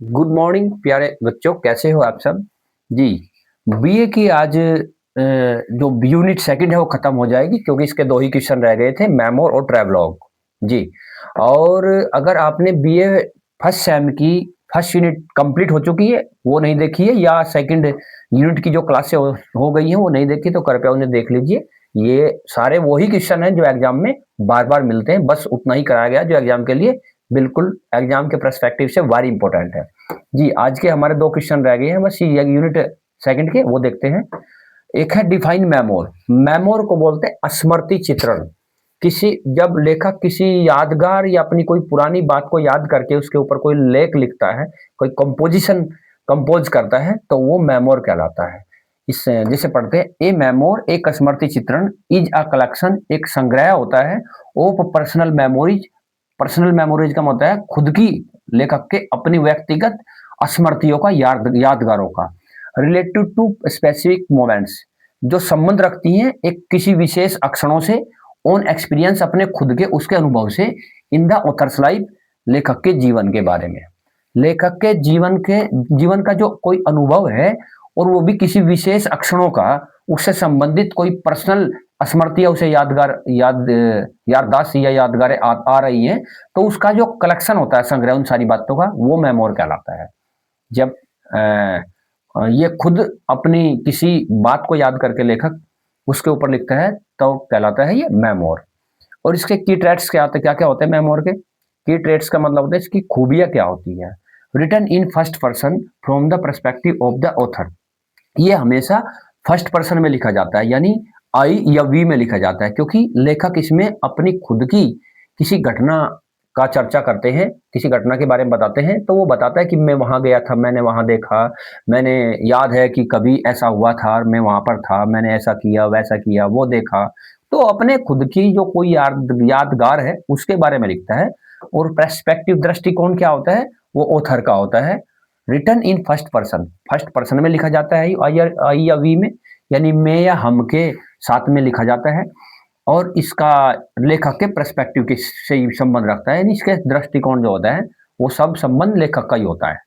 Good morning प्यारे बच्चों, कैसे हो आप सब? जी, बीए की आज जो यूनिट सेकंड है वो खत्म हो जाएगी क्योंकि इसके 2 ही क्वेश्चन रह गए थे, मेमोर और ट्रैवलॉग। जी, और अगर आपने बीए फर्स्ट सेम की फर्स्ट यूनिट कंप्लीट हो चुकी है, वो नहीं देखी है या सेकंड यूनिट की जो क्लासें हो गई हैं वो नहीं देखी तो कृपया उन्हें देख लीजिए। ये सारे वही क्वेश्चन हैं जो एग्जाम में बार-बार मिलते हैं, बस उतना ही कराया गया जो एग्जाम के लिए बिल्कुल एग्जाम के पर्सपेक्टिव से वेरी इंपॉर्टेंट है। जी, आज के हमारे 2 क्वेश्चन रह गए हैं बस ये यूनिट सेकंड के, वो देखते हैं। एक है डिफाइन मेमोर। मेमोर को बोलते हैं स्मृति चित्रण। किसी जब लेखक किसी यादगार या अपनी कोई पुरानी बात को याद करके उसके ऊपर कोई लेख लिखता है, कोई कंपोजिशन कंपोज करता है तो वो मेमोर कहलाता है। इस जिसे पढ़ते हैं ए मेमोर एक स्मृति चित्रण इज अ कलेक्शन, एक संग्रह होता है of personal memories. Personal memories का मतलब है खुद की, लेखक के अपनी व्यक्तिगत स्मृतियों का, यादगारों का, रिलेटेड टू स्पेसिफिक मोमेंट्स, जो संबंध रखती हैं एक किसी विशेष अक्षणों से, ऑन एक्सपीरियंस अपने खुद के उसके अनुभव से, इन द ऑथर्स लाइफ लेखक के जीवन के बारे में। लेखक के जीवन का जो कोई अनुभव है और वो भी किसी विशेष अक्षणों का, उससे संबंधित कोई पर्सनल स्मृति या उसे याददाश्त या यादगारें आ रही हैं तो उसका जो कलेक्शन होता है, संग्रह उन सारी बातों का, वो मेमोर कहलाता है। जब ये खुद अपनी किसी बात को याद करके लेखक उसके ऊपर लिखता है तो कहलाता है ये मेमोर। और इसके की ट्रेट्स क्या होते हैं, क्या क्या होते हैं मेमोर के की ट्रेट्स का मतलब होता है इसकी खूबियां क्या होती है। Written in first person from the perspective of the author. ये हमेशा फर्स्ट पर्सन में लिखा जाता है, यानी आई या वी में लिखा जाता है, क्योंकि लेखक इसमें अपनी खुद की किसी घटना का चर्चा करते हैं, किसी घटना के बारे में बताते हैं तो वो बताता है कि मैं वहां गया था, मैंने वहां देखा, मैंने याद है कि कभी ऐसा हुआ था, मैं वहां पर था, मैंने ऐसा किया वैसा किया वो देखा। तो अपने खुद की जो कोई यादगार है उसके बारे में लिखता है। और पर्सपेक्टिव दृष्टिकोण क्या होता है, वो ऑथर का होता है। रिटन इन फर्स्ट पर्सन में लिखा जाता है, आई या वी में, यानी मैं या हम के साथ में लिखा जाता है। और इसका लेखक के पर्सपेक्टिव के से ही संबंध रखता है, यानी इसके दृष्टिकोण जो होता है वो सब संबंध लेखक का ही होता है।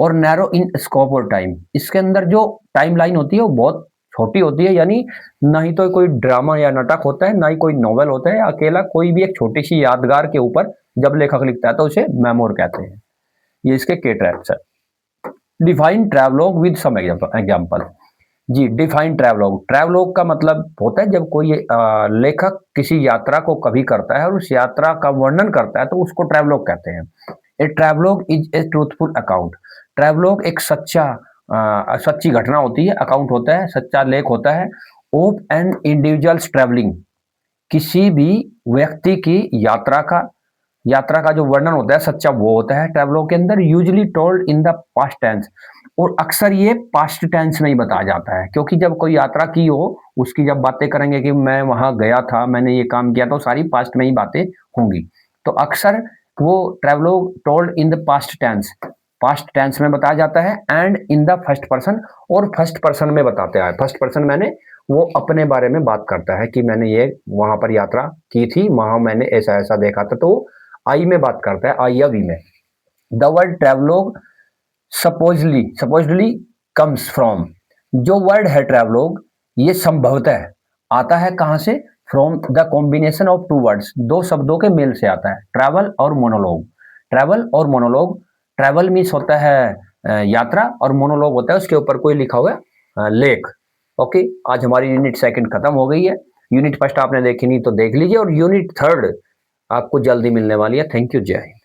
और नैरो इन स्कोप और टाइम, इसके अंदर जो टाइम लाइन होती है वो बहुत छोटी होती है, यानी ना ही तो कोई ड्रामा या नाटक होता है, ना ही कोई नॉवेल होता है, अकेला कोई भी एक छोटी सी यादगार के ऊपर जब लेखक लिखता है तो उसे मेमोर कहते हैं। ये इसके के ट्रैप्स है। Define travelogue with some example. जी, डिफाइन ट्रैवलॉग। ट्रैवलॉग का मतलब होता है जब कोई लेखक किसी यात्रा को कभी करता है और उस यात्रा का वर्णन करता है तो उसको ट्रैवलॉग कहते हैं। A travelogue is a truthful account. Travelogue एक सच्ची घटना होती है, अकाउंट होता है, सच्चा लेख होता है ऑफ एन इंडिविजुअल्स ट्रैवलिंग, किसी भी व्यक्ति की यात्रा का जो वर्णन होता है सच्चा वो होता है ट्रैवलॉग के अंदर, usually told in the past tense. और अक्सर ये पास्ट टेंस में ही बताया जाता है, क्योंकि जब कोई यात्रा की हो उसकी जब बातें करेंगे कि मैं वहां गया था, मैंने ये काम किया, तो सारी पास्ट में ही बातें होंगी। तो अक्सर वो travelogue told in the past tense में बताया जाता है and in the first person, और फर्स्ट पर्सन में बताते हैं। फर्स्ट पर्सन मैंने वो अपने बारे में बात करता है कि मैंने ये वहां पर यात्रा की थी, वहां मैंने ऐसा ऐसा देखा था, तो आई में बात करता है, आई या वी में। The word travelogue supposedly comes from, जो वर्ड है ट्रैवलॉग ये संभवतः आता है कहां से, from the combination of two words, दो शब्दों के मेल से आता है, ट्रैवल और मोनोलॉग। ट्रैवल और मोनोलॉग, ट्रैवल मीन्स होता है यात्रा, और मोनोलॉग होता है उसके ऊपर कोई लिखा हुआ लेख। ओके, आज हमारी यूनिट सेकंड खत्म हो गई है। यूनिट फर्स्ट आपने देखी नहीं तो देख लीजिए, और यूनिट थर्ड आपको जल्दी मिलने वाली है। थैंक यू, जय हिंद।